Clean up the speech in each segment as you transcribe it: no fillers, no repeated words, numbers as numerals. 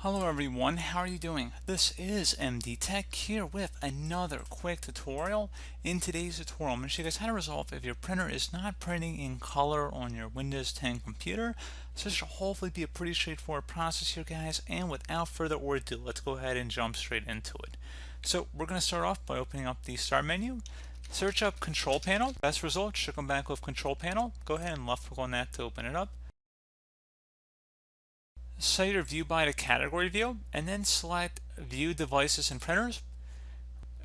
Hello everyone, how are you doing? This is MD Tech here with another quick tutorial. In today's tutorial, I'm going to show you guys how to resolve if your printer is not printing in color on your Windows 10 computer. So this should hopefully be a pretty straightforward process here, guys, and without further ado, let's go ahead and jump straight into it. So we're going to start off by opening up the Start menu. Search up Control Panel. Best result should come back with Control Panel. Go ahead and left click on that to open it up. Set your view by to category view and then select view devices and printers.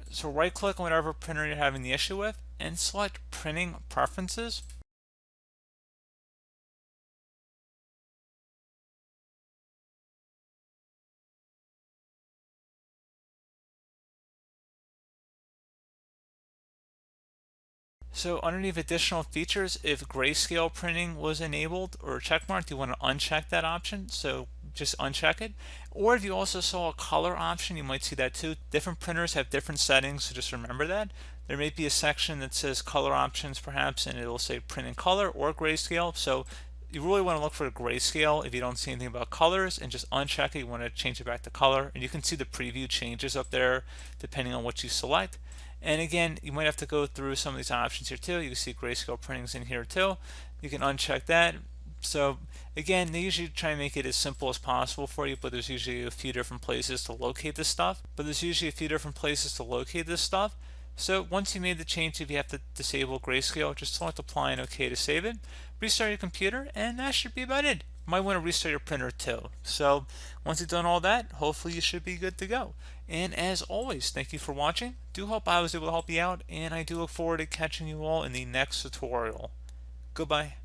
So right click on whatever printer you're having the issue with and select printing preferences. So underneath additional features, if grayscale printing was enabled or checkmarked, you want to uncheck that option. So just uncheck it. Or if you also saw a color option, you might see that too. Different printers have different settings, so just remember that. There may be a section that says color options perhaps, and it'll say print in color or grayscale. So you really want to look for a grayscale if you don't see anything about colors, and just uncheck it. You want to change it back to color, and you can see the preview changes up there depending on what you select. And again, you might have to go through some of these options here too. You can see grayscale printing's in here too. You can uncheck that. So again, they usually try and make it as simple as possible for you, but there's usually a few different places to locate this stuff. So once you made the change, if you have to disable grayscale, just select apply and OK to save it. Restart your computer, and that should be about it. You might want to restart your printer too. So once you've done all that, hopefully you should be good to go. And as always, thank you for watching. Do hope I was able to help you out, and I do look forward to catching you all in the next tutorial. Goodbye.